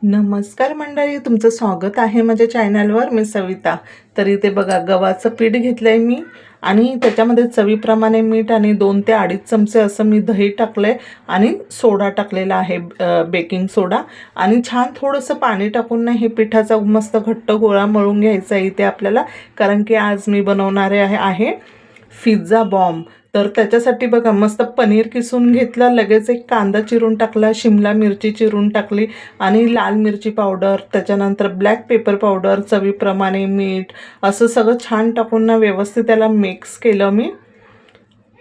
नमस्कार मंडळी, तुमचं स्वागत आहे माझ्या चॅनलवर. मी सविता. तर इथे बघा, गव्हाचं पीठ घेतलं आहे मी आणि त्याच्यामध्ये चवीप्रमाणे मीठ आणि 2 ते 2.5 चमचे असं मी दही टाकलं आहे आणि सोडा टाकलेला आहे, बेकिंग सोडा. आणि छान थोडंसं पाणी टाकून ना हे पिठाचा मस्त घट्ट गोळा मळून घ्यायचा आहे इथे आपल्याला, कारण की आज मी बनवणारे आहे पिझ्झा बॉम्ब. तर त्याच्यासाठी बघा, मस्त पनीर किसून घेतलं, लगेच एक कांदा चिरून टाकला, शिमला मिरची चिरून टाकली आणि लाल मिरची पावडर, त्याच्यानंतर ब्लॅक पेपर पावडर, चवीप्रमाणे मीठ, असं सगळं छान टाकून ना व्यवस्थित त्याला मिक्स केलं मी.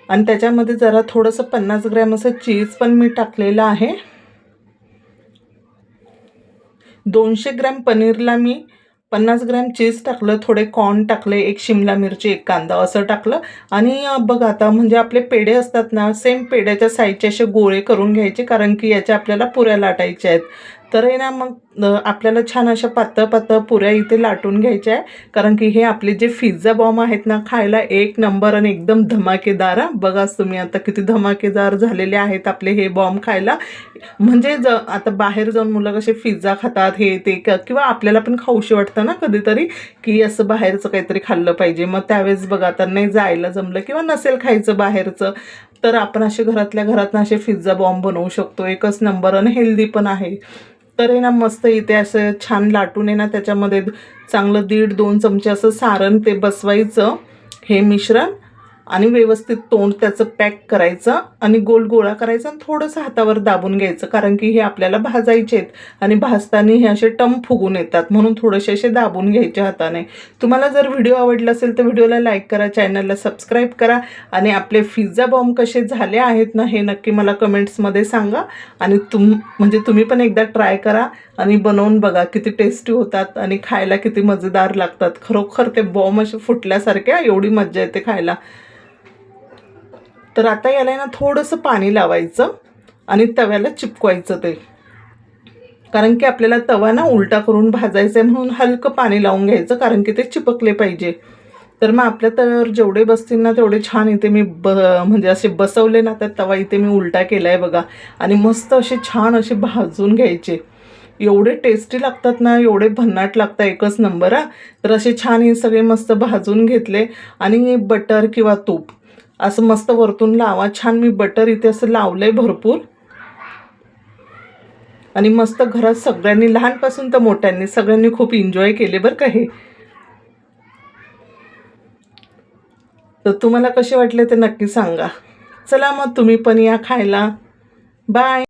आणि त्याच्यामध्ये जरा थोडंसं 50 ग्रॅम असं चीज पण मी टाकलेलं आहे. 200 ग्रॅम पनीरला मी 50 ग्रॅम चीज टाकलं, थोडे कॉर्न टाकले, एक शिमला मिरची, एक कांदा असं टाकलं. आणि बघा आता, म्हणजे आपले पेढे असतात ना, सेम पेढ्याच्या साईजचे असे गोळे करून घ्यायचे, कारण की याच्या आपल्याला पुऱ्या लाटायच्या आहेत. तर आहे ना, मग आपल्याला छान अशा पातळ पातळ पुऱ्या इथे लाटून घ्यायच्या आहे, कारण की हे आपले जे पिझ्झा बॉम्ब आहेत ना, खायला एक नंबर आणि एकदम धमाकेदार. बघा तुम्ही आता किती धमाकेदार झालेले आहेत आपले हे बॉम्ब खायला. म्हणजे आता बाहेर जाऊन मुलं कसे पिझ्झा खातात, हे ते किंवा आपल्याला पण खाऊशी वाटतं ना कधीतरी, की असं बाहेरचं काहीतरी खाल्लं पाहिजे. मग त्यावेळेस बघा, आता नाही जायला जमलं किंवा नसेल खायचं बाहेरचं, तर आपण असे घरातल्या घरात असे पिझ्झा बॉम्ब बनवू शकतो. एकच नंबर आणि हेल्दी पण आहे. तर आहे ना, मस्त इथे असं छान लाटून आहे ना, त्याच्यामध्ये चांगलं 1.5-2 चमचे असं सारण ते बसवायचं, हे मिश्रण. आणि व्यवस्थित तोंड त्याचं पॅक करायचं आणि गोल गोळा करायचा आणि थोडंसं हातावर दाबून घ्यायचं, कारण की हे आपल्याला भाजायचे आहेत आणि भाजताना हे असे टम फुगून येतात, म्हणून थोडेसे असे दाबून घ्यायचे हाताने. तुम्हाला जर व्हिडिओ आवडला असेल तर व्हिडिओला लाईक करा, चॅनलला सबस्क्राईब करा आणि आपले पिझ्झा बॉम्ब कसे झाले आहेत ना, हे नक्की मला कमेंट्समध्ये सांगा. आणि म्हणजे तुम्ही पण एकदा ट्राय करा आणि बनवून बघा, किती टेस्टी होतात आणि खायला किती मजेदार लागतात. खरोखर ते बॉम्ब असे फुटल्यासारखे, एवढी मज्जा येते खायला. तर आता याला ना थोडंसं पाणी लावायचं आणि तव्याला चिपकवायचं ते, कारण की आपल्याला तवा ना उलटा करून भाजायचा आहे, म्हणून हलकं पाणी लावून घ्यायचं, कारण की ते चिपकले पाहिजे. तर मग आपल्या तव्यावर जेवढे बसतील ना तेवढे छान इथे मी म्हणजे असे बसवले ना, तर तवा इथे मी उलटा केला आहे बघा. आणि मस्त असे छान असे भाजून घ्यायचे. एवढे टेस्टी लागतात ना, एवढे भन्नाट लागतात, एकच नंबर. तर असे छान हे सगळे मस्त भाजून घेतले आणि बटर किंवा तूप असं मस्त वरतून लावा. छान मी बटर इथे असं लावलंय भरपूर. आणि मस्त घरात सगळ्यांनी, लहानपासून तर मोठ्यांनी, सगळ्यांनी खूप एन्जॉय केले बरं का हे. तर तुम्हाला कसे वाटले ते नक्की सांगा. चला मग तुम्ही पण या खायला. बाय.